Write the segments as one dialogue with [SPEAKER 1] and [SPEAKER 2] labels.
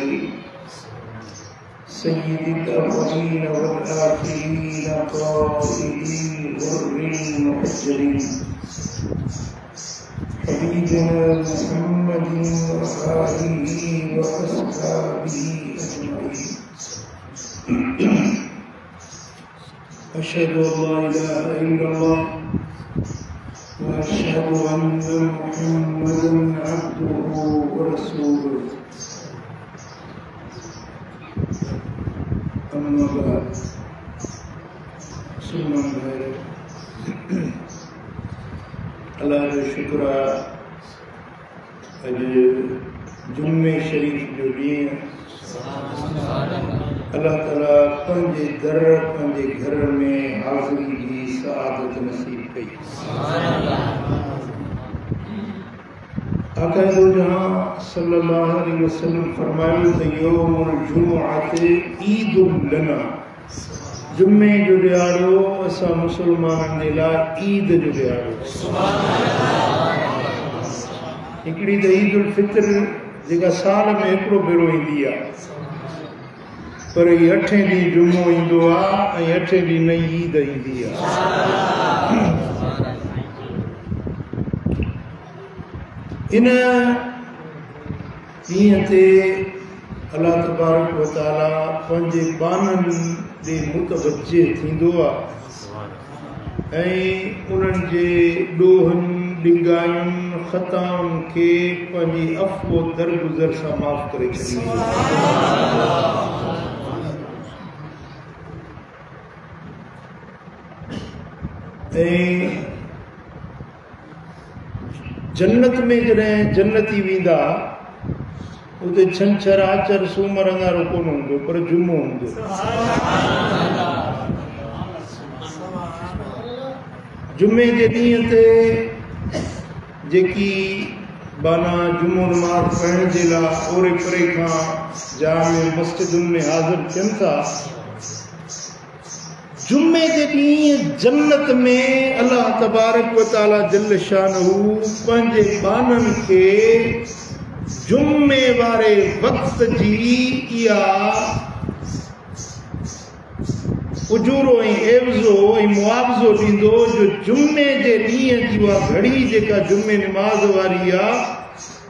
[SPEAKER 1] المرسلين سيد الأولين والآخرين قائدين غر محجلين حبيبنا محمد وآله وأصحابه أجمعين. أشهد أن لا إله إلا الله وأشهد أن محمدا عبده ورسوله. أما بعد ثم अल्लाह जो शुक्र आहे। अॼु जुम्मे शरीफ़ जो ॾींहुं अल्लाह ताला पंहिंजे दर पंहिंजे घर में हाज़िरी जी सआदत नसीब कई। आका दो जहां सल्लल्लाहु अलैहि वसल्लम फरमायो त यौमुल जुमुअत ईदुल लना, जुम्मे जो ॾियारो असां मुसलमाननि जे लाइ ईद जो ॾियारो। हिकिड़ी त ईद उल फितर जेका साल में हिकिड़ो भेरो ईंदी आहे, पर हीअ 8 ॾींहं जुमो ईंदो आहे ऐं 8 ॾींहं नई ईद ईंदी आहे। इन ॾींहं ते अल्लाह तबारक व तआला पंहिंजे बाननि ॾे मुतवज्जे थींदो आहे ऐं उन्हनि जे ॾोहनि ॾिंगायुनि ख़ताउनि खे पंहिंजी अफ़्व दरगुज़र सां माफ़ करे छॾींदो आहे। ऐं जन्नत में जॾहिं जन्नती वेंदा उते छंछर आचर सूमर अंगारो कोन हूंदो, पर जुमो हूंदो। जुमे जे ॾींहं ते जेकी बाना जुमो नमाज़ पढ़ण जे लाइ ओरे परे खां जामे मस्जिदुनि में हाज़िर थियनि था, जुमे जे ॾींहुं जन्नत में अल्लाह तबारक व तआला जल शानहू पंहिंजे बाननि खे जुम्मे वारे वक़्त जी इहा उजूरो ऐं एवज़ो ऐं मुआवज़ो ॾींदो जो जुम्मे जे ॾींहं जी उहा घड़ी जेका जुम्मे नमाज़ वारी आहे,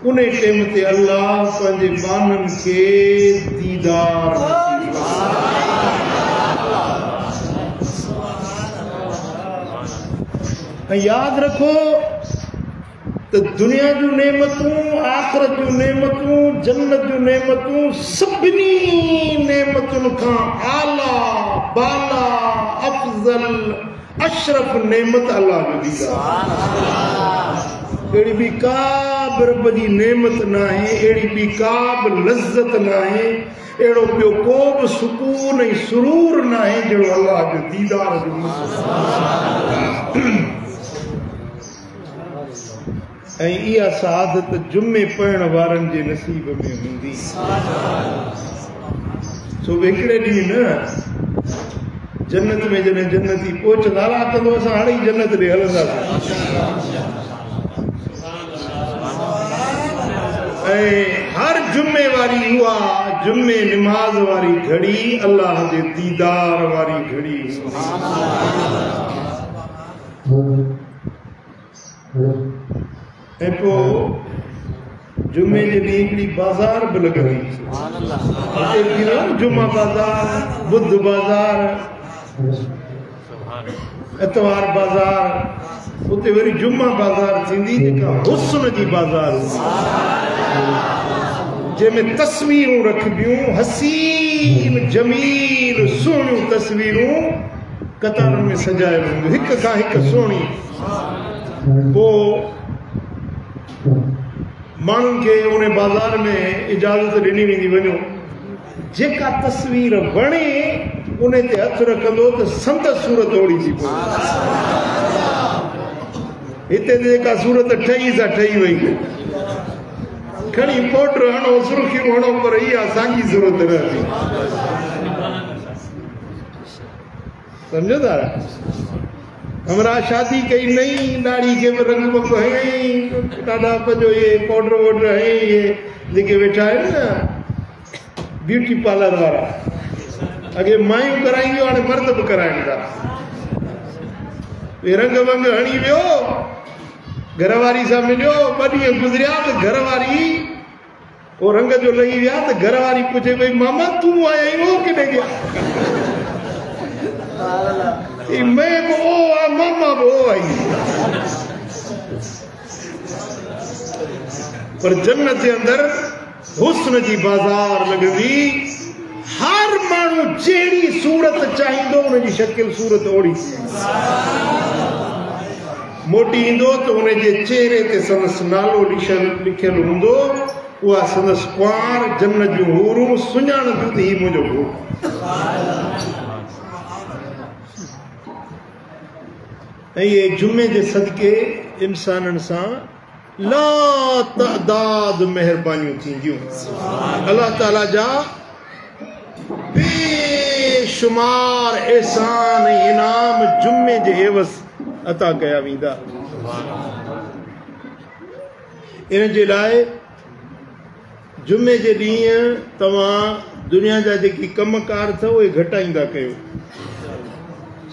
[SPEAKER 1] उन टाइम ते अल्लाह पंहिंजे बाननि खे दीदार ऐं यादि रखो त दुनिया जूं नेमतूं, आख़िरत जूं नेमतूं, जन्नत जूं नेमतूं सभिनी नेमतुनि खां आला बाला अफ़ज़ल अशरफ नेमत अल्लाह जो दीदार। अहिड़ी ॿी का बि रब जी नेमत न आहे, अहिड़ी ॿी का बि लज़्ज़त न आहे, अहिड़ो ॿियो को बि सुकून ऐं सुरूर न आहे जहिड़ो अल्लाह जो दीदार जो। ऐं इहा सआदत जुमे पढ़ण वारनि जे नसीब में हूंदी। सो हिकिड़े ॾींहुं न जन्नत में जॾहिं जन्नती पहुचंदा, अला कंदो असां हाणे ई जन्नत ॾे हलंदासीं। ऐं हर जुमे वारी उहा जुमे नमाज़ वारी घड़ी अल्लाह जे दीदार वारी घड़ी। ऐं पोइ जुमे जे ॾींहुं हिकिड़ी बाज़ार बि लॻंदी, जुमा बाज़ार, बुध बाज़ार, इतवार बाज़ार, उते वरी जुमा बाज़ार थींदी जेका हुस्न जी बाज़ार हूंदी, जंहिंमें तस्वीरूं रखबियूं, हसीन जमील सुहिणियूं तस्वीरूं कतारुनि में सजायल हूंदियूं, हिक खां हिकु सुहिणी। पोइ माण्हुनि खे उन बाज़ार में इजाज़त ॾिनी वेंदी, वञो जेका तस्वीर वणे उन ते हथु रखंदो त संदसि सूरत ओड़ी थी पवे। हिते जेका सूरत ठही सां ठही वई, खणी पाउडर हणो, सुर्खियूं हणो, पर इहा साॻी सूरत न थी। सम्झो था? हमरा शादी कई नई, दाढ़ी के रंग बक है, ॾाढा पंहिंजो ये पाउडर वाउडर है, ये जेके वेठा आहिनि न ब्यूटी पार्लर वारा अगे मायूं कराईंदियूं हाणे मर्द बि कराइनि था रंग वंग हणी वियो घरवारी सां मिलियो 2 ॾींहं गुज़रिया त घरवारी वो रंग जो लही विया त घरवारी पुछे भई मामा तूं आया आहीं केॾे गया मैं वो मामा वो आई पर जन्नत जे अंदर हुस्न जी बाज़ार लॻंदी हर माण्हू जहिड़ी सूरत चाहींदो उनजी शकिल सूरत ओड़ी मोटी ईंदो त उनजे चेहरे ते संदसि नालो लिखियल हूंदो उहा संदसि कुंवार जन्नत जूं हूरूं सुञाणंदियूं त ही मुंहिंजो घोट ऐं इहे जुमे जे सदके इंसाननि सां ला तइदाद महिरबानियूं थींदियूं अल्लाह ताला जा बेशुमार एहसान ऐं इनाम जुमे जे एवज़ अता कया वेंदा इन जे लाइ जुमे जे ॾींहुं तव्हां दुनिया जा जेके कमकार अथव उहे घटाईंदा कयो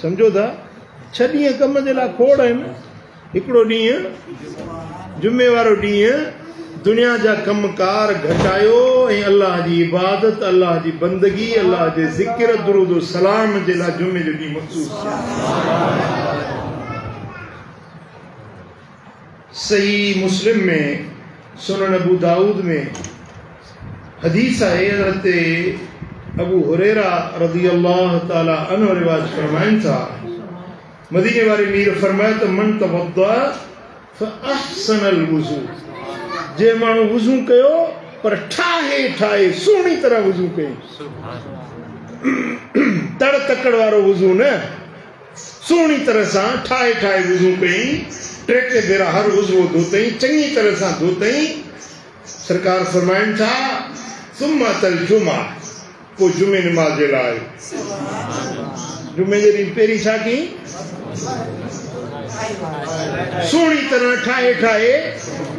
[SPEAKER 1] सम्झो था 6 ॾींहं कम जे लाइ खोड़ आहिनि हिकिड़ो ॾींहुं जुमे वारो ॾींहुं दुनिया जा कमकार घटायो ऐं अल्लाह जी इबादत अल्लाह जी बंदगी अल्लाह जे ज़िक्र दुरूद सलाम जे लाइ जुमे जो ॾींहुं मख़सूस सही मुस्लिम में सुनन अबू दाऊद में हदीस आहे हज़रत अबू हुरैरा रज़ी अल्लाह ताला अन्हु रिवाज फरमाइनि था मदीने वारे मीर फरमाया त मन तवद्दा फअहसनल वुज़ू जे माण्हू वुज़ू कयो पर ठाहे सुहिणी तरह वुज़ू कयो तड़ तकड़ वारो वुज़ू न सुहिणी तरह सां ठाहे वुज़ू कई 3 भेरा हर वुज़ू धोतई चङी तरह सां धोतई सरकार फरमाइनि था सुम्मा तल जुमा पोइ जुमे नमाज़ जे लाइ जुमे जे ॾींहुं पहिरीं छा कई सुहिणी तरह ठाहे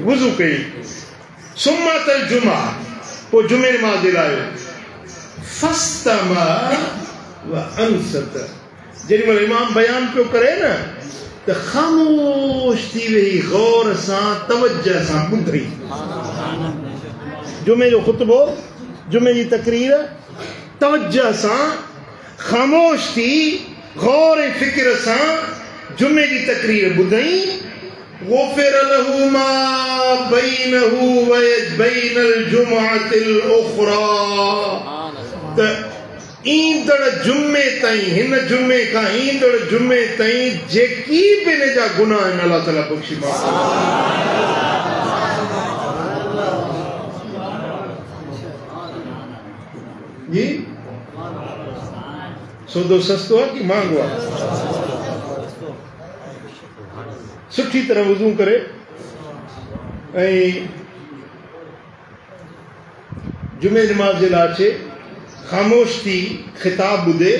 [SPEAKER 1] वुज़ू कई सुम्मा तल जुमा पोइ जुमे नमाज़ जे लाइ फस्तमा व अंसत जेॾी महिल इमाम बयान पियो करे न त ख़ामोश थी वई गौर सां तवज्जो सां ॿुधई जुमे जो ख़ुतबो जुमे जी तकरीर तवज्जो सां ख़ामोश थी गौर ऐं फ़िक्र सां जुमे जी तकरीर ॿुधई गुफ़िर लहू मा बैनहू व बैनल जुमअतिल उख़रा त ईंदड़ जुमे ताईं हिन जुमे खां ईंदड़ जुमे ताईं जेकी बि हिन जा गुनाह आहिनि अल्लाह ताला बख़्शी माफ़ जी सौदो सस्तो आहे कि महांगो आहे सुठी तरह वुज़ू करे ऐं जुमे नमाज़ जे लाइ अचे ख़ामोश थी ख़िताब ॿुधे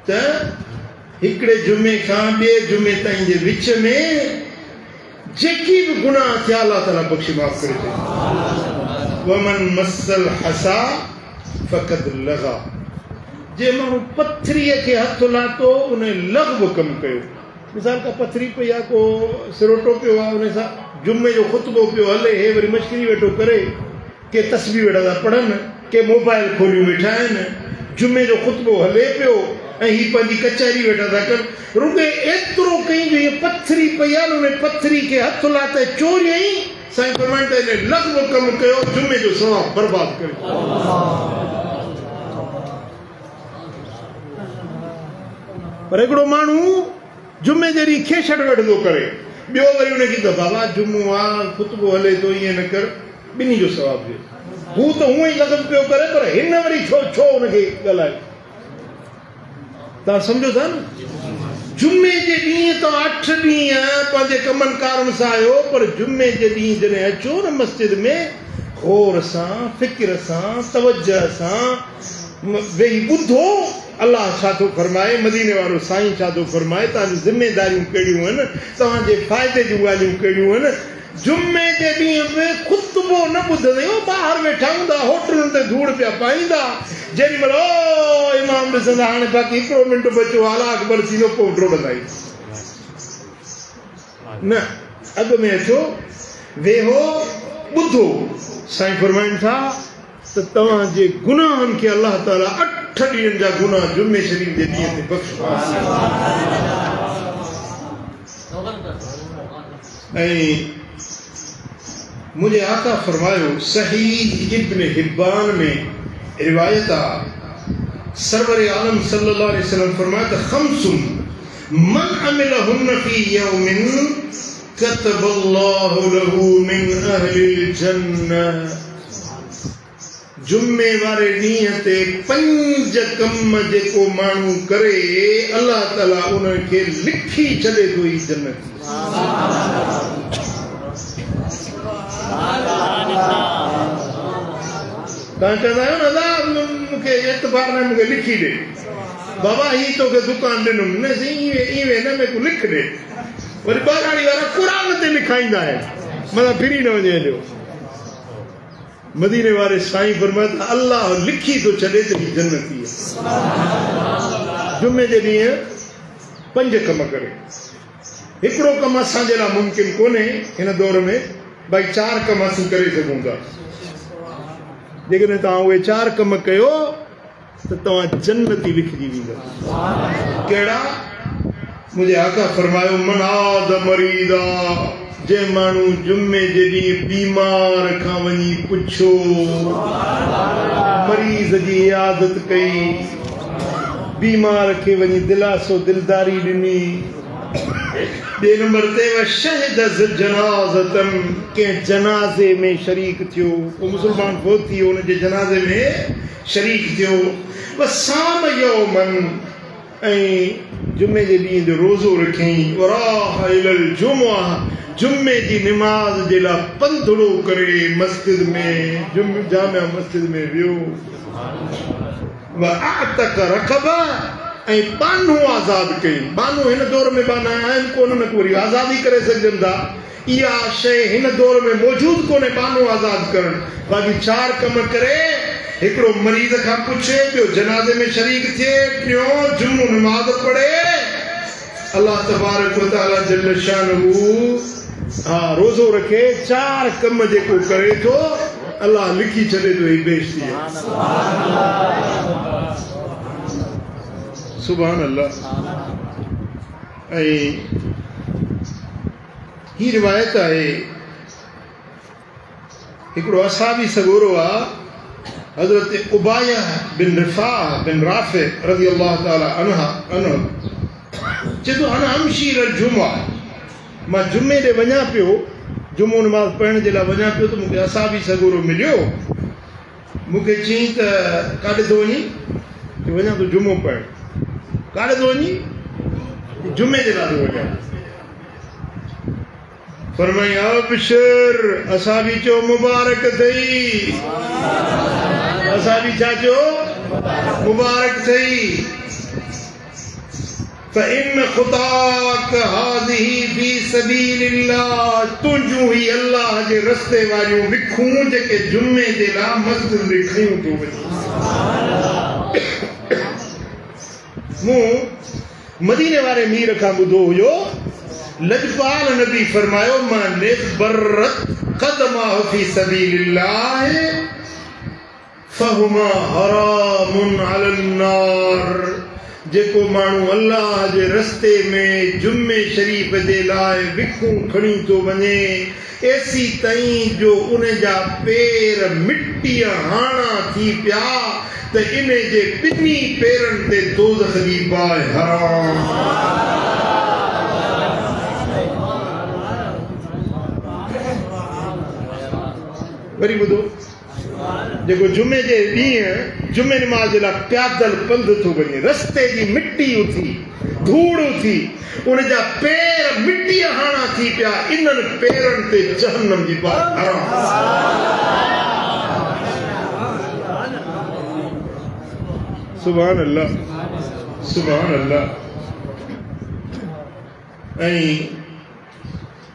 [SPEAKER 1] त हिकिड़े जुमे खां ॿिए जुमे ताईं जे विच में जेकी बि गुनाह थिया अल्लाह ताला बख़्शी माफ़ करे ॾे वमन मसल हसा फ़क़द लगा जे माण्हू पथरीअ खे हथ लाथो उन लग़्व कमु कयो मिसाल का पथरी पई आहे को सिरोटो पियो आहे उन सां जुमे जो ख़ुतबो पियो हले हे वरी मश्करी वेठो करे के तस्बीह वेठा था पढ़नि के मोबाइल खोलियूं वेठा आहिनि जुमे जो ख़ुतबो हले पियो ऐं ही पंहिंजी कचहरी वेठा था कनि रुॻे एतिरो कई जो हीअ पथरी पई आहे न उन पथरी खे हथ लाथे चोरियई साईं फरमाइनि त हिन लग़्व कमु कयो जुमे जो सवाबु बर्बाद करे पर हिकिड़ो माण्हू जुमे जे ॾींहुं खेछड़ वठंदो करे ॿियो वरी उनखे त बाबा जुमो आहे ख़ुतबो हले थो ईअं न कर ॿिन्ही जो सवाबु ॾिए हू त हूअं ई लॻभॻि पियो करे पर हिन वरी छो हुनखे ॻाल्हाए तव्हां सम्झो था न जुमे जे ॾींहुं तव्हां 8 ॾींहं पंहिंजे कमनि कारनि सां आहियो पर जुमे जे ॾींहुं जॾहिं अचो न मस्जिद में गौर सां फ़िक्र सां तवज्जो सां वेही ॿुधो अल्लाह छा थो फरमाए मदीने वारो साईं छा थो फरमाए तव्हांजी ज़िमेदारियूं कहिड़ियूं आहिनि तव्हांजे फ़ाइदे जूं ॻाल्हियूं कहिड़ियूं आहिनि जुमे जे ॾींहं में ख़ुदि गुफ्तगू न ॿुधंदे ॿाहिरि वेठा हूंदा होटलुनि ते धूड़ पिया पाईंदा जेॾी महिल ओ इमाम ॾिसंदा हाणे बाक़ी हिकिड़ो मिंट बचियो अलाह अकबर थींदो पोइ ड्रोड़ंदा न अॻ में अचो वेहो ॿुधो साईं फरमाइनि था त तव्हांजे गुनाहनि खे अलाह ताला 8 ॾींहंनि जा गुनाह जुमे शरीफ़ जे ॾींहं ते बख़्शो ऐं मुझे आका फरमायो सहीह इब्न हिब्बान में रिवायत आ सरवर आलम सल्लल्लाहु अलैहि वसल्लम फरमाया त खमसुम मन अमिलहुन फी यौमिन कतबल्लाहु लहू मिन अहलिल जन्नह जुम्मे वारे ॾींहं ते 5 कम जेको माण्हू करे अल्लाह ताला उनखे लिखी छॾे थो ई जन्नत तव्हां चवंदा आहियो न दादा मूंखे एतबार न मूंखे लिखी ॾे बाबा ही तोखे दुकान ॾिनुमि न इवे न में को लिख ॾे वरी ॿाराणी वारा क़ुरान ते लिखाईंदा आहिनि मतिलबु फिरी न वञे जो मदीने वारे साईं फरमाया अल्लाह लिखी तो छॾे त ही जन्नती जुमे जे ॾींहुं 5 कम करे हिकिड़ो कम असांजे लाइ मुमकिन कोन्हे हिन दौर में भाई 4 कम असीं करे सघूं था जेकॾहिं तव्हां उहे 4 कम कयो त तव्हां जन्नती लिखजी वेंदा कहिड़ा मुंहिंजे आका फरमायो मनाद मरीदा जे माण्हू जुमे जे ॾींहुं बीमार खां वञी पुछो मरीज़ जी इयादत कई बीमार खे वञी दिलासो दिलदारी ॾिनी ॿिए नंबर ते शहद जनाज़तन के जनाज़े में शरीक थियो को मुसलमान फोत थी उनजे जनाज़े में शरीक थियो वसाम यौमन ऐं जुमे जे ॾींहं जो रोज़ो रखियईं वराह इलल जुमुआ जुमे जी निमाज़ जे लाइ पंधड़ो करे मस्जिद में जामिया मस्जिद में वियो वअतक रक़बा ऐं बानो आज़ाद कई बानो हिन दौर में बाना आहिनि कोन न वरी आज़ादी करे सघजनि था इहा शइ हिन दौर में मौजूदु कोन्हे बानो आज़ाद करणु बाक़ी 4 कम करे हिकिड़ो मरीज़ खां पुछे ॿियो जनाज़े में शरीक थिए टियों जुम्मो नमाज़ पढ़े अल्लाह तबारक व तआला जल्ल शानहू रोज़ो रखे 4 कम जेको करे थो अल्लाह लिखी छॾे थो ही बेइज्जती सुभान अल्लाह ऐं ही रिवायत आहे हिकिड़ो असाबी सगोरो आहे हज़रत उबाया बिन रिफा बिन राफे रज़ी अल्लाह ताला अन्हु चए थो अना अमशी अल जुमा मां जुमे ॾे वञा पियो जुमो नमाज़ पढ़ण जे लाइ वञा पियो त मूंखे असाबी सगोरो मिलियो मूंखे चयईं त काॾे थो वञी वञा थो जुमो पढ़ण काॾे थो वञी जुमे जे लाइ थो वञा फरमाई अबशर असाबी चयो मुबारक अथई असाबी छा चयो मुबारक अथई फ़इन ख़ुदाक हाज़िही फ़ी सबीलिल्लाह तुंहिंजूं ही अल्लाह जे रस्ते वारियूं विखूं जेके जुमे जे लाइ मस्जिद में खयूं थो वञे मूं मदीने वारे मीर खां ॿुधो हुयो लजपाल नबी फरमायो मां निबरत क़दमाहु फ़ी सबीलिल्लाह फ़हुमा हरामुन अलन नार जेको माण्हू अल्लाह जे रस्ते में जुमे शरीफ़ जे लाइ विखूं खणी थो वञे एसी ताईं जो उन जा पेर मिटीअ हाणा थी पिया त इन जे ॿिन्ही पेरनि ते दोज़ख जी बाहि हराम वरी ॿुधो जेको जुमे जे ॾींहुं जुमे नमाज़ जे लाइ पैदल पंधु थो वञे रस्ते जी मिटी उथी धूड़ उथी उन जा पेर मिटीअ हाणा थी पिया इन्हनि पेरनि ते जहन्नम जी बाहि हराम सुभान अल्लाह सुभान अल्लाह ऐं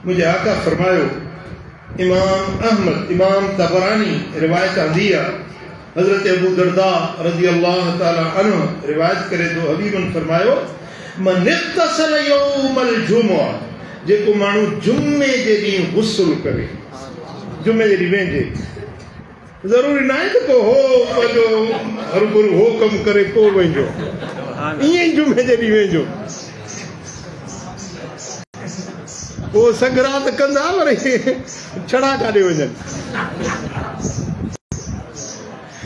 [SPEAKER 1] मुंहिंजे आका फरमायो इमाम अहमद, इमाम तबरानी रिवायत आंदी है। हजरत अबू दरदा रज़ी अल्लाह ताला अन्हु रिवायत करे तो हबीबन फरमायो मन इग़्तसल यौमल जुमुआ, जेको माण्हू जुमे जे ॾींहुं गुस्ल करे, जुमे जे ॾींहुं वेंजे, ज़रूरी न आहे त को हो पंहिंजो हरगुरु हो कमु करे पोइ वञिजो, ईअं ई जुमे जे ॾींहुं वेंजो, पोइ संग्रात कंदा वरी छड़ा काॾे वञनि।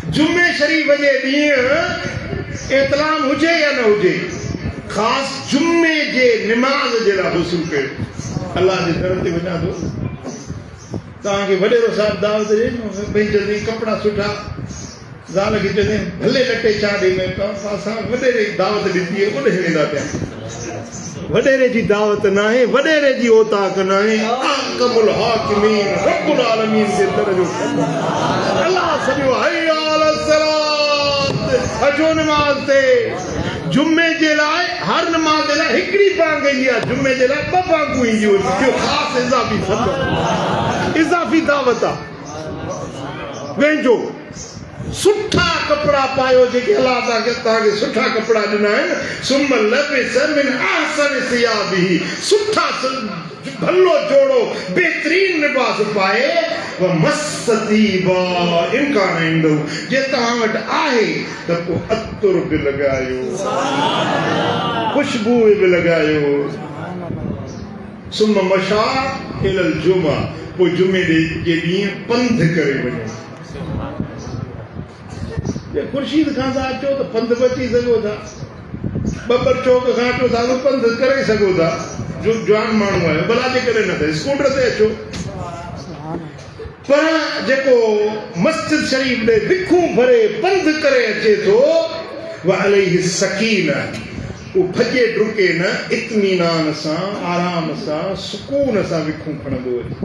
[SPEAKER 1] जुमे शरीफ़ जे ॾींहुं इतलाम हुजे या न हुजे, ख़ासि जुमे जे निमाज़ जे लाइ गुस्ल कयो। अलाह जे दर ते वञा थो, तव्हांखे वॾेरो साहिब दावत ॾे, भई जल्दी कपिड़ा सुठा, ज़ाल खे चवंदे भले लटे छा ॾे में असां वॾेरे जी दावत ॾिठी आहे, ओॾे वेंदा पिया। वॾेरे जी दावत न आहे, वॾेरे जी ओताक न आहे, अहकमुल हाकिमीन रब्बुल आलमीन जे दर जो अलाह सॼो हय्या अला सलात, अचो निमाज़ ते। जुमे जे लाइ हर नमाज़ जे लाइ हिकिड़ी पांग ईंदी आहे, जुमे जे लाइ ॿ पांगूं ईंदियूं आहिनि। इहो ख़ासि इज़ाफ़ी फतवा, इज़ाफ़ी दावत आहे। वेंजो सुठा कपिड़ा पायो, जेके अलाह तव्हांखे सुठा कपिड़ा ॾिना आहिनि। सुम लबिस मिन अहसन सियाबिही, सुठा भलो जोड़ो बेहतरीन लिबास पाए, व मस्ततीबा इम्कान ईंदो, जे तव्हां वटि आहे त पोइ अतुर बि लॻायो, खुशबू बि लॻायो। सुम मशा इलल जुमा, पोइ जुमे जे ॾींहुं पंधु करे वञो। खुर्शीद खां था अचो त पंधु बि अची सघो था, ॿ चौक खां अचो था त पंधु करे सघो था। जो जवान माण्हू आहियो भला जे करे न थिए स्कूटर ते अचो, पर जेको मस्जिद शरीफ़ ॾे विखूं भरे पंधु करे अचे थो, वअलैहि सकीना, उहो भॼे डुके न, इत्मीनान सां, आराम सां, सुकून सां विखूं खणंदो अचे।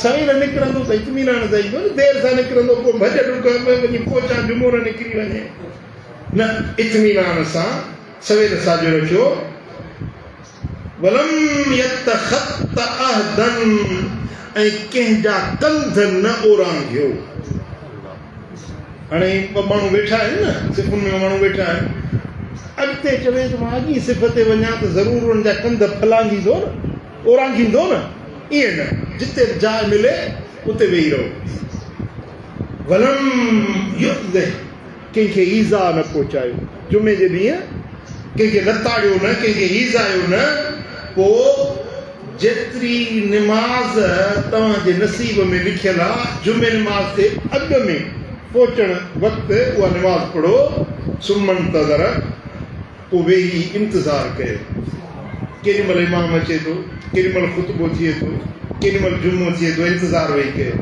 [SPEAKER 1] सवेल निकिरंदो त इत्मीनान सां ईंदो, देरि सां निकिरंदो पोइ भॼ डुक में वञी पोचा जुमूर निकिरी वञे न, इत्मीनान सां सवेल साॼो रखियो। वलम यतखत अहदन, ऐं कंहिंजा कंध न ओरांघियो। हाणे ॿ माण्हू वेठा आहिनि न, सिफ़ुनि में माण्हू वेठा आहिनि, अॻिते चवे त मां अॻी सिफ़ ते वञा त ज़रूरु हुन जा कंध फलांघींदो न, ओरांघींदो न, ईअं न, जिते जाइ मिले उते वेही रहो। वलम युज़, कंहिंखे ईज़ा न पहुचायो। जुमे जे ॾींहुं कंहिंखे लताड़ियो न, कंहिंखे ईज़ायो न। पोइ जेतिरी निमाज़ तव्हांजे नसीब में लिखियल आहे, जुमे निमाज़ ते अॻु में पहुचण वक़्तु उहा निमाज़ पढ़ो। सुमन तज़र, पोइ वेही इंतज़ारु कयो, केॾी महिल इमाम अचे थो, केॾी महिल ख़ुतबो थिए थो, केॾी महिल जुमो थिए थो, इंतज़ारु वेही कयो।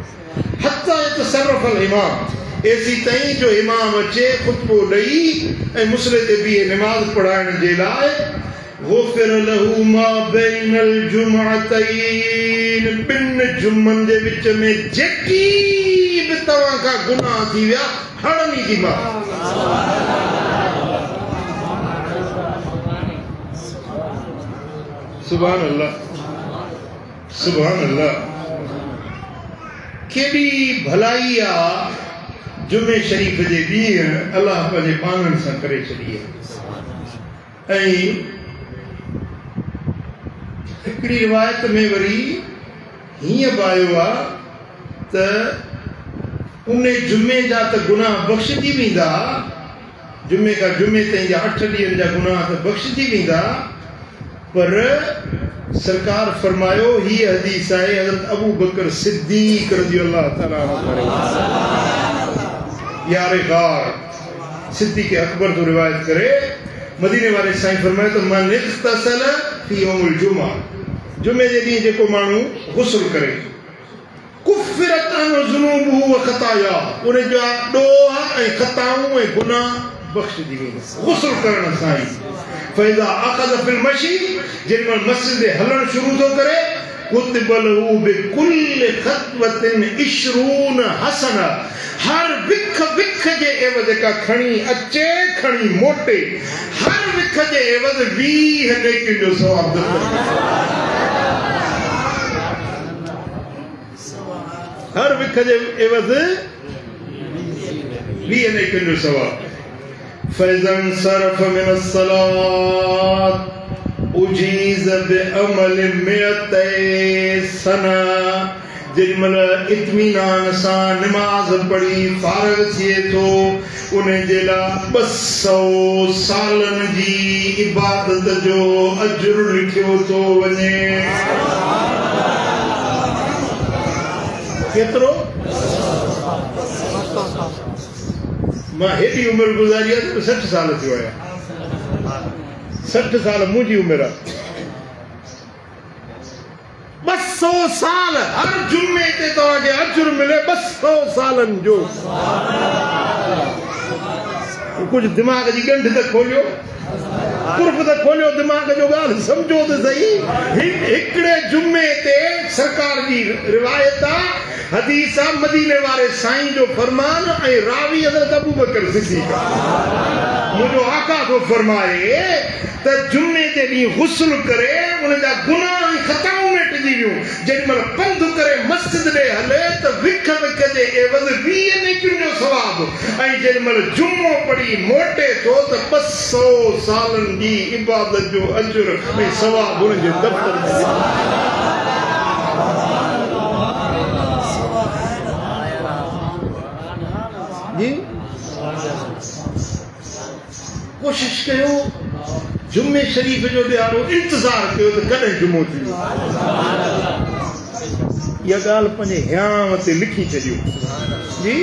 [SPEAKER 1] हता तसर्रुफ़ल इमाम, एसी ताईं जो इमाम अचे ख़ुतबो ॾेई ऐं मुसले ते बीहे निमाज़ पढ़ाइण जे लाइ। गुफ़िर लहू मा बैनल जुमअतैन, ॿिनि जुमनि जे विच में जेकी बि तव्हां खां गुनाह थी विया, हणनी थी मां। सुभान अल्लाह, सुभान अल्लाह। केॾी भलाई आहे जुमे शरीफ़ जे ॾींहुं अलाह पंहिंजे पाननि सां करे छॾी आहे। ऐं हिकिड़ी रिवायत में वरी हीअं बि आयो आहे त उन जुमे जा त गुनाह बख़्शजी वेंदा, जुमे खां जुमे ताईं जा 8 ॾींहंनि जा गुनाह त बख़्शजी वेंदा, पर सरकार फरमायो, ही हदीस आहे हज़रत अबू बकर सिद्दीक़ रज़ी अल्लाह ताला अन्हु, यारे गार सिद्दीक़ अकबर तो रिवायत करे, मदीने वाले साईं फरमायो त मन इग़्तसल फी यौमुल जुमा, जुमे जे ॾींहुं जेको माण्हू गुस्ल करे, कुफ़िरत अन ज़ुनूबुहु व ख़ताया, उन जा ॾोह ऐं ख़ताऊं ऐं गुनाह बख़्शजी वेंदा गुस्ल करण सां ई। फ़इज़ा अख़ज़ फ़िल मशी, जेॾीमहिल मस्जिद ते हलणु शुरू थो करे, कुतिब लहू बिकुल्लि ख़तवतिन 20 हसना, हर विख विख जे एवज़ का खणी अचे खणी मोटे, हर विख जे एवज़ 20 नेकिन जो सवाब। हर विख जे एवज़ 20 नेकियुनि जो सवाब फैज़न सरफ मिन अस्सलात उजीज़ बिअमल मिअतै सना जेमल इत्मीनान सां निमाज़ पढ़ी फारग थिए थो उन जे लाइ 200 सालनि जी इबादत जो अजर लिखियो थो वञे केतिरो मां हेॾी उमिरि गुज़ारी आहे 60 साल थियो आहियां 60 साल मुंहिंजी उमिरि आहे 200 साल हर जुमे ते तव्हांखे अजर मिले 200 सालनि जो कुझु दिमाग़ जी ॻंढ त खोलियो कुर्फ़ त खोलियो दिमाग़ जो ॻाल्हि सम्झो त सही हिकिड़े जुमे ते सरकार जी रिवायत आहे हदीस आहे मदीने वारे साईं जो फरमान ऐं रावी हज़रत अबू बकर सिद्दीक़ मुंहिंजो आका थो फरमाए त जुमे जे ॾींहुं गुस्ल करे उन जा गुनाह ऐं ख़ताऊं मिटिजी वियूं जेॾीमहिल पंधु करे मस्जिद ॾे हले त विख विख जे एवज़ 20 नेकियुनि जो सवाब ऐं जेॾीमहिल जुमो पढ़ी मोटे थो त 200 सालनि जी इबादत जो अजर ऐं सवाब उन जे दफ़्तर में कोशिश कयो जुमे शरीफ जो ॾियारो इंतज़ार कयो त कॾहिं जुमो थींदो इहा ॻाल्हि पंहिंजे हियांव ते लिखी छॾियो जी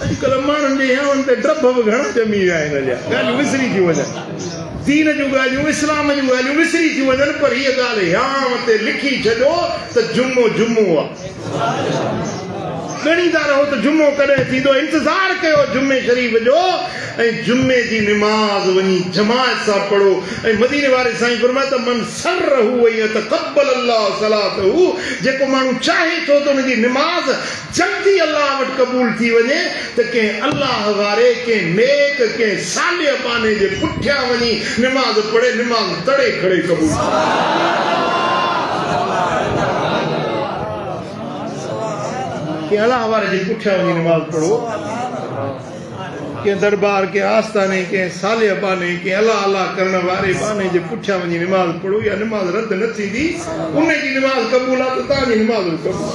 [SPEAKER 1] अॼुकल्ह माण्हुनि जे हियांवनि ते ड्रब बि घणा ॼमी विया आहिनि अञा ॻाल्हियूं विसरी थियूं वञनि दीन जूं ॻाल्हियूं इस्लाम जूं ॻाल्हियूं विसरी थियूं वञनि पर हीअ ॻाल्हि हियांव ते लिखी छॾियो त जुमो जुमो आहे ॻणींदा रहो त जुमो कॾहिं थींदो इंतज़ार कयो जुमे शरीफ़ जो ऐं जुमे जी निमाज़ वञी जमात सां पढ़ो ऐं मदीने वारे साईं फरमाए त मन सरहु व यतक़ब्बल अल्लाह सलातहु जेको माण्हू चाहे थो त उनजी निमाज़ जल्दी अल्लाह वटि क़बूल थी वञे त कंहिं अल्लाह वारे कंहिं नेक कंहिं सालिह पाने जे पुठियां वञी निमाज़ पढ़े निमाज़ तड़े खड़े क़बूल कि अल्लाह वारे जे पुठियां वञी निमाज़ पढ़ो कंहिं दरबार कंहिं आस्थाने कंहिं सालिह बाने कंहिं अल्लाह अल्लाह करण वारे बाने जे पुठियां वञी निमाज़ पढ़ो या निमाज़ रद्द न थींदी उन जी निमाज़ क़बूल आहे त तव्हांजी निमाज़ क़बूल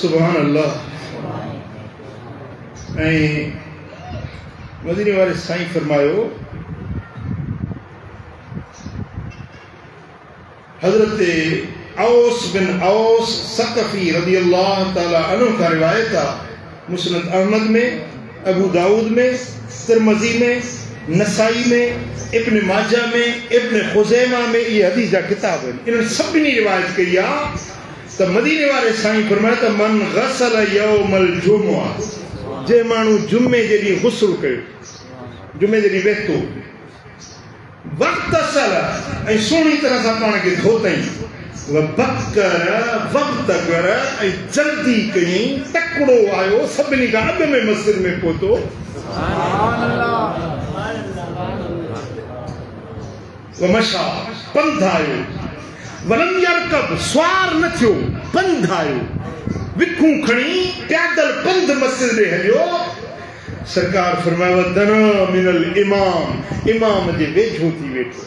[SPEAKER 1] सुभान अल्लाह ऐं मदीने वारे साईं फरमायो हजरत औस बिन औस सकफी रज़ी अल्लाह ताला अन्हु का रिवायत आहे मुस्नद अहमद में अबू दाऊद में तिरमिज़ी में नसाई में इब्न माजा में इब्न खुज़ैमा में ये हदीस जा किताब आहिनि इन्हनि सभिनी रिवायत कई आहे त मदीने वारे साईं फरमाए त मन गसल यौमल जुमुआ जे माण्हू जुमे जे ॾींहुं गुस्ल कयो जुमे जे ॾींहुं वेतो वक्त सल ऐं सुहिणी तरह सां पाण खे धोतई बकर वक्त कर ऐं जल्दी कयईं तकिड़ो आयो सभिनी खां अॻु में मस्जिद में पहुतो मशा पंध आयो वलम यरकब स्वार न थियो पंध आयो विखूं खणी पैदल पंध मस्जिद ॾे हलियो सरकार फरमायो दना मिनल इमाम इमाम जे वेझो थी वेठो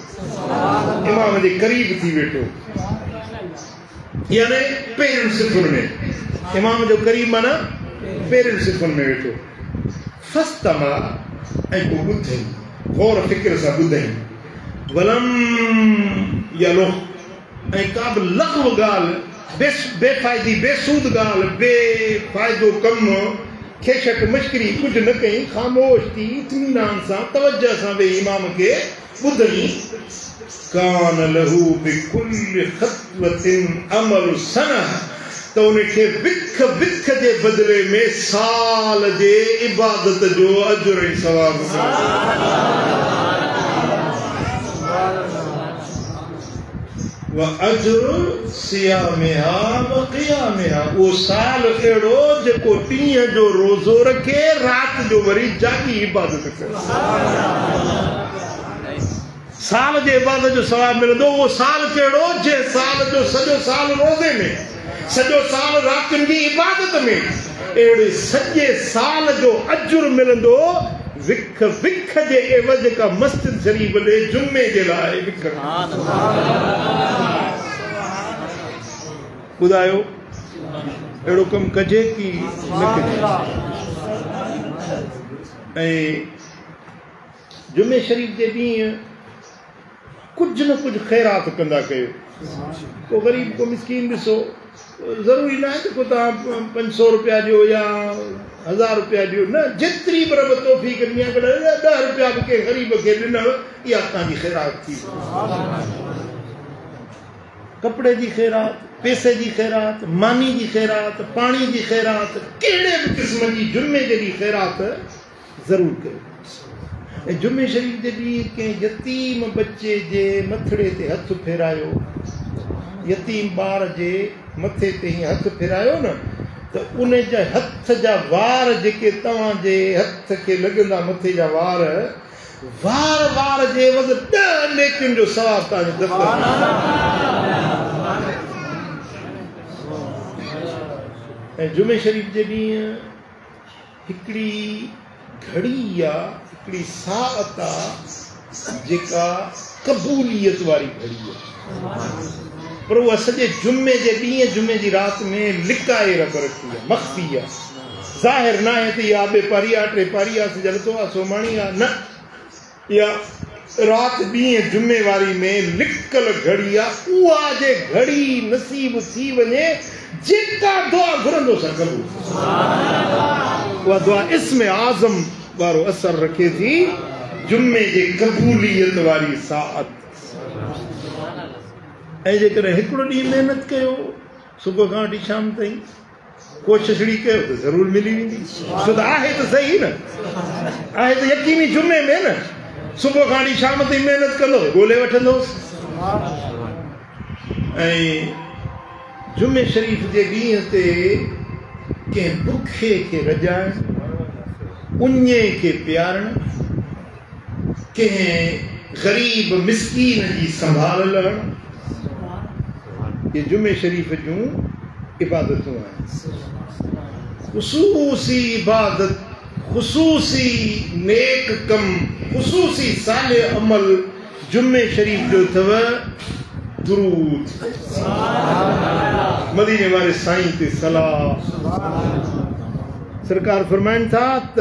[SPEAKER 1] इमाम जे करीब थी वेठो यानी पेरनि सिफुनि में इमाम जो करीब माना पेरनि सिफुनि में वेठो फस्तमा ऐं को ॿुधई गौर फिक्र सां ॿुधई वलम यलो ऐं का बि लग़व ॻाल्हि बेफ़ाइदी बेसूद ॻाल्हि बेफ़ाइदो कमु खेशक मश्करी कुछ न कहीं खामोश थी इत्मीनान सां तवज्जो सां वे इमाम के ॿुधई कान लहू बिकुल्ल खतवतिन अमल सनह तो उनके विख विख जे बदले में साल जे इबादत जो अजर ऐं सवाब व अजर सियामिहा व क़ियामिहा वो साल एड़ो जेको ॾींहं जो रोज़ो रखे रात जो वरी जागी इबादत करे साल जे इबादत जो सवाब मिलंदो। वो साल कहिड़ो जे साल जो सॼो साल रोज़े में, सॼो साल रातियुनि जी इबादत में, अहिड़े सॼे साल जो अजुर मिलंदो विख विख जे एवज का मस्जिद शरीफ ॾे जुमे जे लाइ विख। ॿुधायो अहिड़ो कमु कजे कि न कजे। ऐं जुमे शरीफ जे ॾींहुं कुझु न कुझु ख़ैरात कंदा कयो। को ग़रीब को मिसकीन ॾिसो, ज़रूरी न आहे त को तव्हां 500 रुपया ॾियो या 1000 रुपया ॾियो, न, जेतिरी बि रब तौफ़ीक़ ॾिनी आहे, 10 रुपया बि कंहिं ग़रीब खे ॾिनव, इहा तव्हांजी ख़ैरात थी। कपिड़े जी ख़ैरात, पैसे जी ख़ैरात, मानी जी ख़ैरात, पाणी जी ख़ैरात, कहिड़े बि क़िस्म जी जुमे जे ॾींहुं ख़ैरात ज़रूरु कयो। ऐं जुमे शरीफ़ जे ॾींहुं कंहिं यतीम बच्चे जे मथड़े ते हथु फेरायो, यतीम ॿार जे मथे ते हीअं हथु फेरायो न, त उन जा हथ जा वार जेके तव्हांजे हथ खे लॻंदा, मथे जा वार वार जे एवज़ 10 नेकियुनि जो सवाबु तव्हांजे दफ़्तर। ऐं जुमे शरीफ़ जे ॾींहुं हिकिड़ी घड़ी आहे, हिकिड़ी साअत आहे जेका क़बूलियत वारी घड़ी आहे, पर उहा सॼे जुमे जे ॾींहुं, जुमे जी राति में लिकाए रब रखी आहे, मख़फ़ी आहे। ज़ाहिर न आहे त इहा आबे पारी आहे, 3 पारी आहे, सिजलतो आहे, सोमाणी आहे, न, इहा राति ॾींहुं जुमे वारी में लिकल घड़ी आहे। उहा जे घड़ी नसीब थी वञे, जेका दुआ घुरंदो सा क़बूल। उहा दुआ इस्म आज़म वारो असर रखे थी, जुमे जे क़बूलियत वारी साअत। ऐं जेकॾहिं हिकिड़ो ॾींहुं महिनत कयो, सुबुह खां वठी शाम ताईं कोशिशड़ी कयो त ज़रूरु मिली वेंदी। छो त आहे त सही न, आहे त यकीनी जुमे में न, सुबुह खां वठी शाम ताईं महिनत कंदो, ॻोल्हे वठंदोसि। ऐं जुमे शरीफ़ जे ॾींहं ते कंहिं बुखे खे रजाइण, उञे खे प्यारणु, कंहिं ग़रीब मिसकीन जी संभाल लहणु, ये जुमे शरीफ़ जूं इबादतूं आहिनि। ख़ुसूसी इबादत, ख़ुसूसी नेक कम, ख़ुसूसी साले अमल जुमे शरीफ़ जो अथव दुरूद, मदीने वारे साईं ते सलाह। सरकार फरमाइनि था त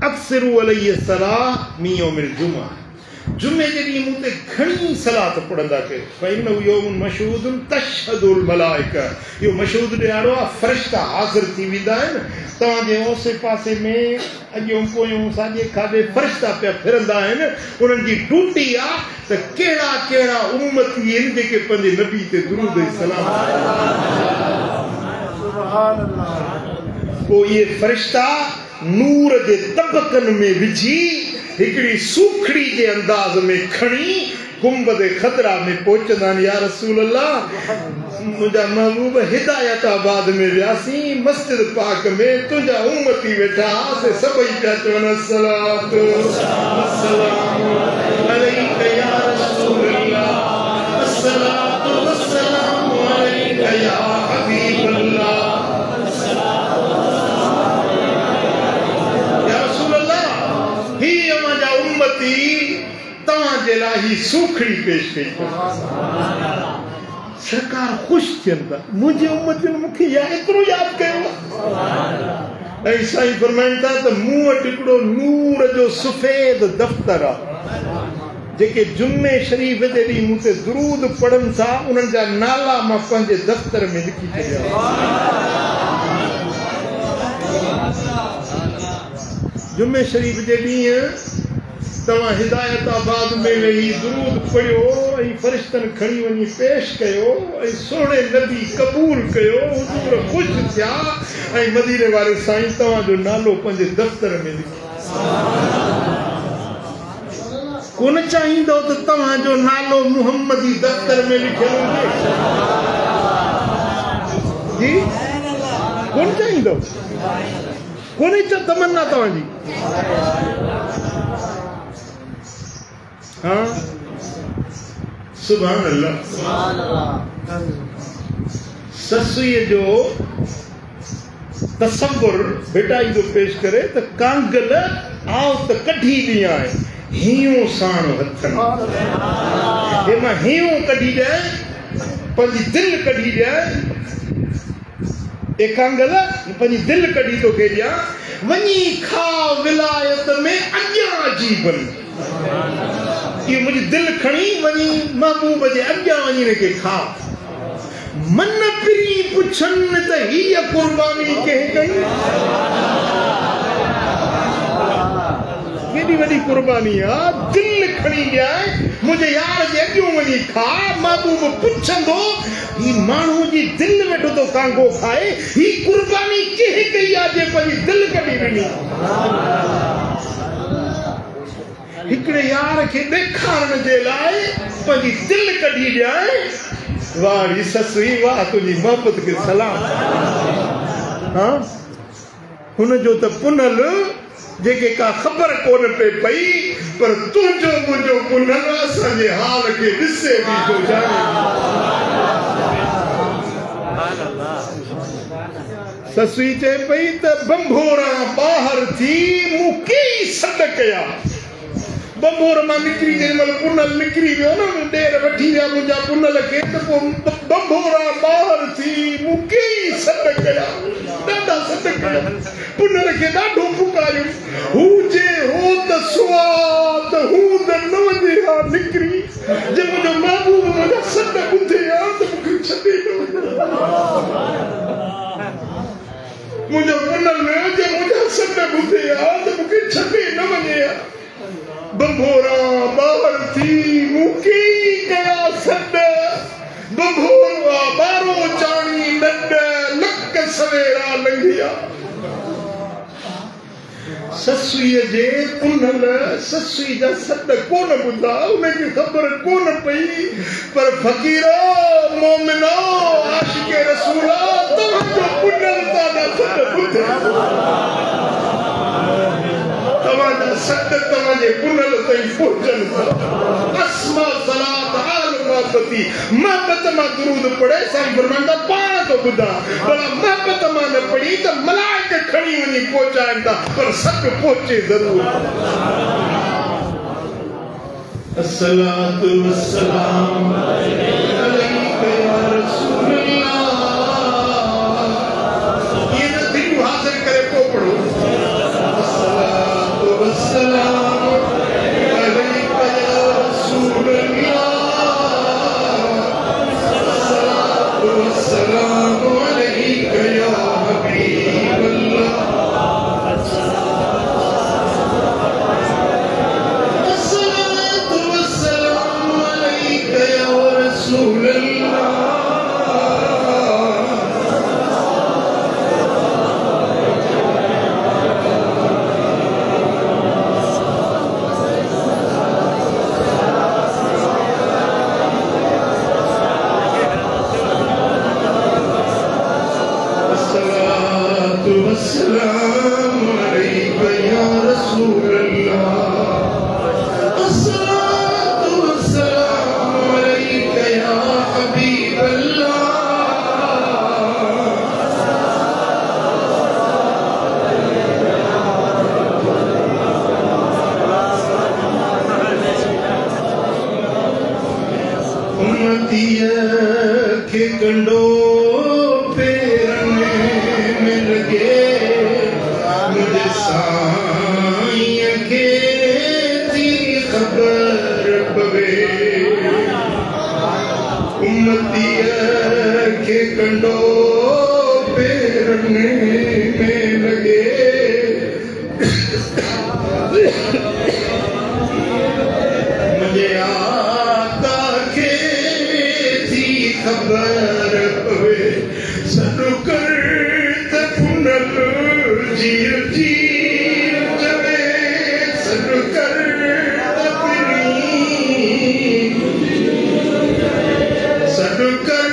[SPEAKER 1] अक्सरू अलैहि सलाह मी यौमिल जुमा, जुमे जे ॾींहुं मूं ते घणी सलात पढ़ंदा कयो। फ़इन्नहु यौमुन मशहूदुन तशहदुल मलाइका, इहो मशहूद ॾियारो आहे, फ़रिश्ता हाज़िर थी वेंदा आहिनि। तव्हांजे ओसे पासे में अॼों पोयों साॼे खाॿे फ़रिश्ता पिया फिरंदा आहिनि। उन्हनि जी ड्यूटी आहे त कहिड़ा कहिड़ा उम्मती आहिनि जेके पंहिंजे नबी ते दुरूद ऐं सलाम। पोइ इहे फ़रिश्ता नूर जे तबकनि में विझी हिकिड़ी सूखड़ी जे अंदाज़ में खणी गुंबद ख़तरा में पहुचंदा आहिनि। या रसूल अल्लाह, मुंहिंजा महबूब हिदायताबाद में वियासीं, मस्जिद पाक में तुंहिंजा उम्मती वेठा हुआसीं, सभई पिया चवनि अस्सलातु वस्सलामु अलैका या रसूल अल्लाह, अस्सलातु वस्सलामु अलैका या हबीब अल्लाह। तव्हांजे लाइ ही सूखड़ी पेश कई। सरकार ख़ुशि थियनि था, मुंहिंजे उम्मतियुनि मूंखे एतिरो यादि कयो। ऐं साईं फरमाइनि था त मूं वटि हिकिड़ो नूर जो सफ़ेद दफ़्तर आहे, जेके जुमे शरीफ़ जे ॾींहुं मूं ते दुरूद पढ़नि था, उन्हनि जा नाला मां पंहिंजे दफ़्तर में लिखी छॾिया। जुमे शरीफ़ जे ॾींहुं तव्हां हिदायताबाद में वेही दुरूद पढ़ियो ऐं फ़रिश्तनि खणी वञी पेश कयो ऐं सुहिणे नबी क़बूल कयो, हुजूर ख़ुशि थिया ऐं मदीने वारे साईं तव्हांजो नालो पंहिंजे दफ़्तर में लिखियो। कोन चाहींदो त तव्हांजो नालो मुहम्मदी दफ़्तर में लिखियल हुजे? जी कोन चाहींदो? कोन्हे छा तमन्ना तव्हांजी? हाँ सुभान अल्लाह। ससुई जो तसव्वुर बेटा जो पेश करे तो कांगल आओ तो कढ़ी दी आए हियो साण हथन हे मां हियो कढ़ी जाए पंजी दिल कढ़ी जाए ए कांगल पंजी दिल कढ़ी तो के जा वनी खा विलायत में अज्ञा जीवन ये मुझे दिल खणी वनी महबूब जे अज्ञा वनी ने के खा मन पिरी पुछन त ही कुर्बानी के कई केडी वडी कुर्बानी आ दिल खणी जाए मुझे यार जे अज्ञो वनी खा महबूब पुछंदो ही मानू जी दिल वेठो तो कांगो खाए ही कुर्बानी के कई आ जे पंहिंजी दिल कढी वनी हिकड़े यार के देखारण जे लाए पंहिंजी दिल कढी जाए वाह ससुई वाह तुझी मोहब्बत के सलाम हाँ हुन जो त पुनल जेके का खबर कोन पे पई पर तुझो मुझो पुनल असांजे हाल के ॾिसे भी तो जाने ससुई चे पई त बंभोरा बाहर थी मुकी सद कया बंभोर मां निकरी जे मल पुनल निकरी वियो न डेर वठी विया मुंहिंजा पुनल खे त पोइ बंभोरा बाहर थी मुके सद कया ॾाढा सद कया पुनल खे ॾाढो पुकारियो हू जे हो त स्वाद हू त न वञे हा निकरी जे मुंहिंजो महबूब मुंहिंजा सद ॿुधे हा त मूंखे छॾे न मुंहिंजो पुनल जे मुंहिंजा सद ॿुधे हा त मूंखे छॾे न वञे हा बंभोरा बाहर थी मुकी गया सद बंभोरा बारो चाणी नड लक सवेरा लंघिया ससुई जे पुनल ससुई जा सद कोन ॿुधा उनखे ख़बर कोन पई पर फ़कीरा मोमिना आशिक़े रसूला तव्हांजो पुनल तां सद ॿुधे तव्हांजा सद तव्हांजे पुनल ताईं पहुचनि अस्मा सलात आल मोहब्बती मोहब्बत मां दुरूद पढ़े साईं फरमाईंदा पाण तो ॿुधा भला मोहब्बत मां न पढ़ी त मलाइक खणी वञी पहुचाईंदा पर सद पहुचे ज़रूर अस्सलातु वस्सलाम अलैका या रसूल अल्लाह ये न दिल हासिल करे को पढ़ो अस्सलाम अलैका या रसूल अल्लाह अस्सलातु वस्सलाम अलैका या हबीब अल्लाह अस्सलातु वस्सलाम अलैका या रसूल अल्लाह अस्सलाम अलैका या रसूल अल्लाह अस्सलातु वस्सलाम अलैका या हबीब अल्लाह उम्मतीय के कंडो के कंडो पेरने में लगे मुझे आका के थी खबर पवे सनु कर पुनल जीव जीव जवे सनु कर सनु कर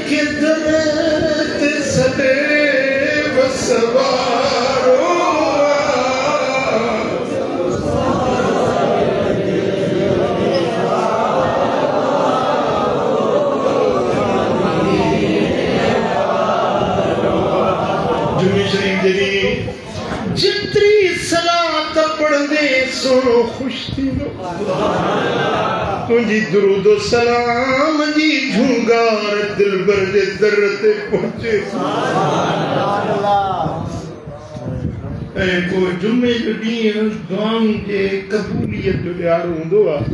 [SPEAKER 1] के दर्द सदे सवारो जुम्मे शरीफ जरी जितरी सलात पढ़दे सुनो खुश थी तुझी दुरूद सलाम जी झुंगार दिल भर दे दर ते पहुंचे ऐ को जुम्मे जो ॾींहुं दुआउनि जे क़बूलियत जो ॾियारो हूंदो आहे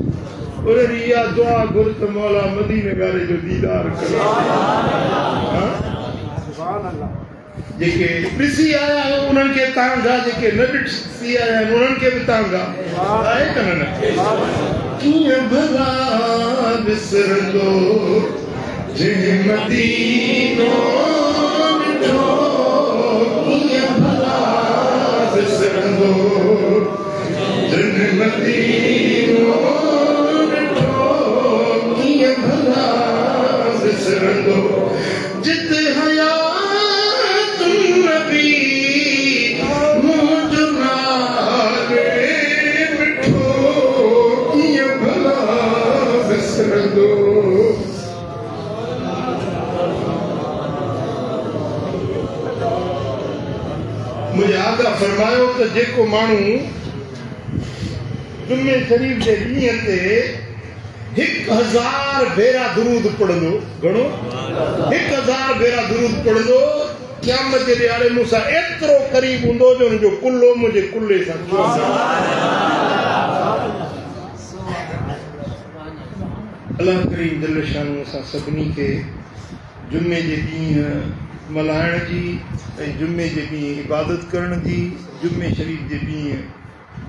[SPEAKER 1] और इहा दुआ घुर त मौला मदीने वारे जो दीदार करे जेके ॾिसी आया आहियो उन्हनि खे तांगा जेके न ॾिसी आया आहिनि उन्हनि खे बि तांगा आहे त न कीअं भला विसरंदो जंहिं मदीनो ॾिठो कीअं भला विसरंदो जंहिं मदीनो ॾिठो कीअं भला विसरंदो जिते हया मुझे आगा फरमायो तो जेको मानू जुम्मे शरीफ के ॾींहं ते 1000 भेरा दुरूद पढ़ंदो घणो 1000 भेरा दुरूद पढ़ंदो क़यामत जे ॾियारे मूंसां एतिरो क़रीब हूंदो जो उनजो कुल्लो मुंहिंजे कुल्ले सां अल्लाह करीम जल शान असां सभिनी खे जुम्मे जे ॾींहुं मल्हाइण जी ऐं जुम्मे जे ॾींहुं इबादत करण जी जुम्मे शरीफ जे ॾींहुं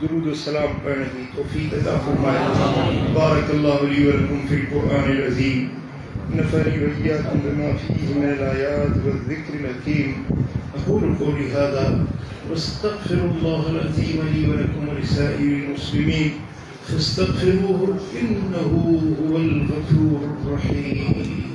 [SPEAKER 1] दुरूद सलाम पढ़ण जी तौफ़ीक़ अता फ़रमाए बारकल्लाहु ली व लकुम फ़िल क़ुरआनिल अज़ीम नफ़अनी व इय्याकुम बिमा फ़ीहि मिनल आयाति वज़्ज़िक्रिल हकीम अक़ूलु क़ौली हाज़ा वस्तग़फ़िरुल्लाहल अज़ीम ली व लकुम व लिसाइरिल मुस्लिमीन फस्तग़फ़िरूहु इन्नहु हुवल गफ़ूरुर रहीम।